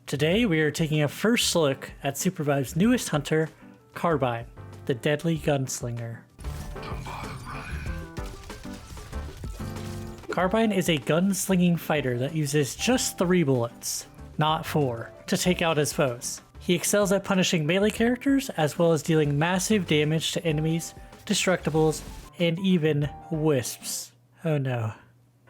Today we are taking a first look at SUPERVIVE's newest hunter, Carbine, the Deadly Gunslinger. Carbine is a gunslinging fighter that uses just 3 bullets, not 4, to take out his foes. He excels at punishing melee characters as well as dealing massive damage to enemies, destructibles, and even wisps. Oh no.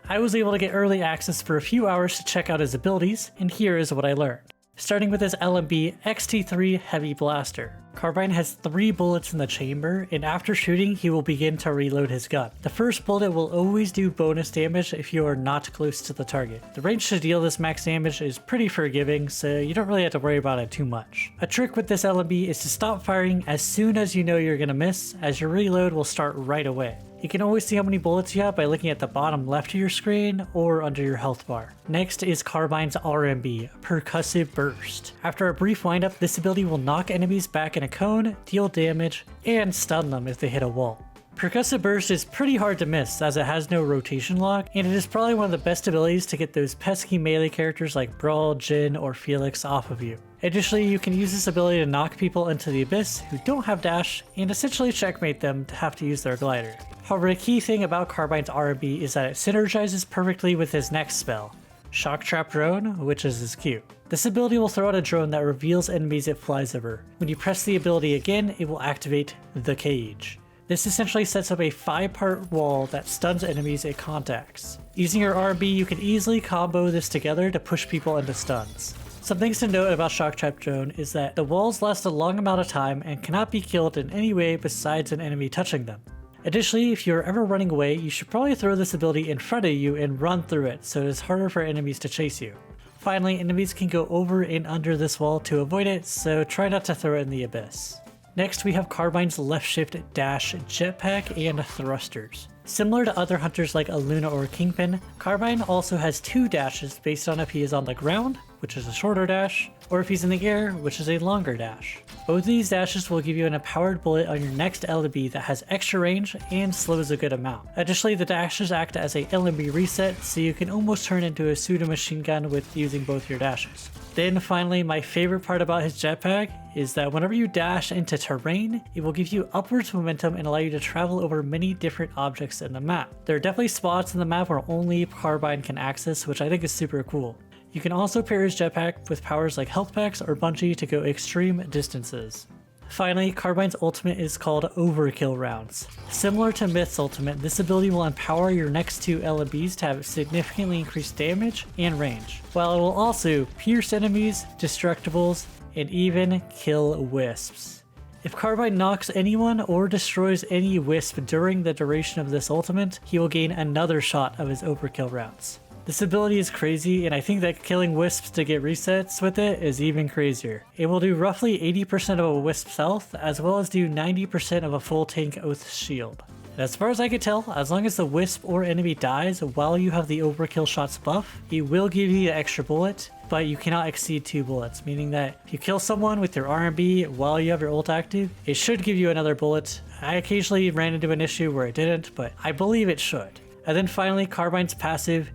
I was able to get early access for a few hours to check out his abilities, and here is what I learned. Starting with his LMB XT3 Heavy Blaster. Carbine has 3 bullets in the chamber, and after shooting he will begin to reload his gun. The first bullet will always do bonus damage if you are not close to the target. The range to deal this max damage is pretty forgiving, so you don't really have to worry about it too much. A trick with this LMB is to stop firing as soon as you know you're gonna miss, as your reload will start right away. You can always see how many bullets you have by looking at the bottom left of your screen or under your health bar. Next is Carbine's RMB Percussive Burst. After a brief windup, this ability will knock enemies back in a cone, deal damage, and stun them if they hit a wall. Percussive Burst is pretty hard to miss as it has no rotation lock, and it is probably one of the best abilities to get those pesky melee characters like Brawl, Jin, or Felix off of you. Additionally, you can use this ability to knock people into the abyss who don't have dash and essentially checkmate them to have to use their glider. However, a key thing about Carbine's RMB is that it synergizes perfectly with his next spell, Shocktrap Drone, which is his Q. This ability will throw out a drone that reveals enemies it flies over. When you press the ability again, it will activate the cage. This essentially sets up a 5-part wall that stuns enemies it contacts. Using your RMB, you can easily combo this together to push people into stuns. Some things to note about Shocktrap Drone is that the walls last a long amount of time and cannot be killed in any way besides an enemy touching them. Additionally, if you're ever running away, you should probably throw this ability in front of you and run through it so it is harder for enemies to chase you. Finally, enemies can go over and under this wall to avoid it, so try not to throw it in the abyss. Next, we have Carbine's LShift, dash, jetpack, and thrusters. Similar to other hunters like Aluna or Kingpin, Carbine also has 2 dashes based on if he is on the ground, which is a shorter dash, or if he's in the air, which is a longer dash. Both of these dashes will give you an empowered bullet on your next LMB that has extra range and slows a good amount. Additionally, the dashes act as a LMB reset, so you can almost turn into a pseudo machine gun with using both your dashes. Then finally, my favorite part about his jetpack is that whenever you dash into terrain, it will give you upwards momentum and allow you to travel over many different objects in the map. There are definitely spots in the map where only Carbine can access, which I think is super cool. You can also pair his jetpack with powers like health packs or bungee to go extreme distances. Finally, Carbine's ultimate is called Overkill Rounds. Similar to Myth's ultimate, this ability will empower your next 2 LMBs to have significantly increased damage and range, while it will also pierce enemies, destructibles, and even kill wisps. If Carbine knocks anyone or destroys any wisp during the duration of this ultimate, he will gain another shot of his Overkill Rounds. This ability is crazy, and I think that killing wisps to get resets with it is even crazier. It will do roughly 80% of a wisp's health, as well as do 90% of a full tank oath shield. And as far as I can tell, as long as the wisp or enemy dies while you have the Overkill Shots buff, it will give you an extra bullet, but you cannot exceed 2 bullets, meaning that if you kill someone with your RMB while you have your ult active, it should give you another bullet. I occasionally ran into an issue where it didn't, but I believe it should. And then finally, Carbine's passive,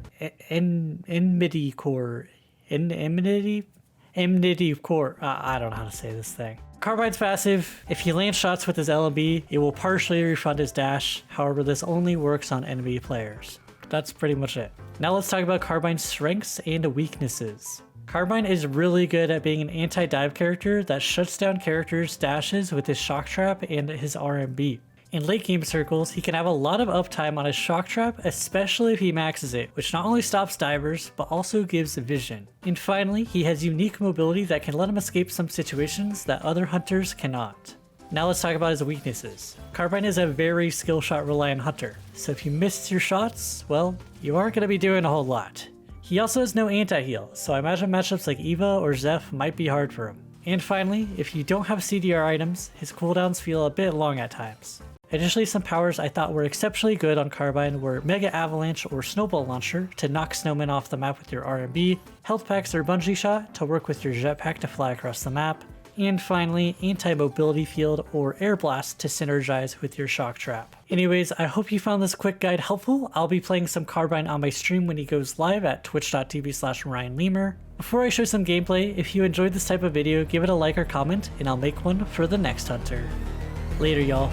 Enmity core. Enmity core. I don't know how to say this thing. Carbine's passive, if he lands shots with his LMB, it will partially refund his dash. However, this only works on enemy players. That's pretty much it. Now let's talk about Carbine's strengths and weaknesses. Carbine is really good at being an anti-dive character that shuts down characters' dashes with his shock trap and his RMB. In late game circles, he can have a lot of uptime on his shock trap, especially if he maxes it, which not only stops divers, but also gives vision. And finally, he has unique mobility that can let him escape some situations that other hunters cannot. Now let's talk about his weaknesses. Carbine is a very skill shot reliant hunter, so if you miss your shots, well, you aren't going to be doing a whole lot. He also has no anti-heal, so I imagine matchups like Eva or Zeph might be hard for him. And finally, if you don't have CDR items, his cooldowns feel a bit long at times. Additionally, some powers I thought were exceptionally good on Carbine were Mega Avalanche or Snowball Launcher to knock snowmen off the map with your RMB, Health Packs or Bungee Shot to work with your Jetpack to fly across the map, and finally, Anti-Mobility Field or Air Blast to synergize with your Shock Trap. Anyways, I hope you found this quick guide helpful. I'll be playing some Carbine on my stream when he goes live at twitch.tv/RyanLemur. Before I show some gameplay, if you enjoyed this type of video, give it a like or comment, and I'll make one for the next hunter. Later, y'all.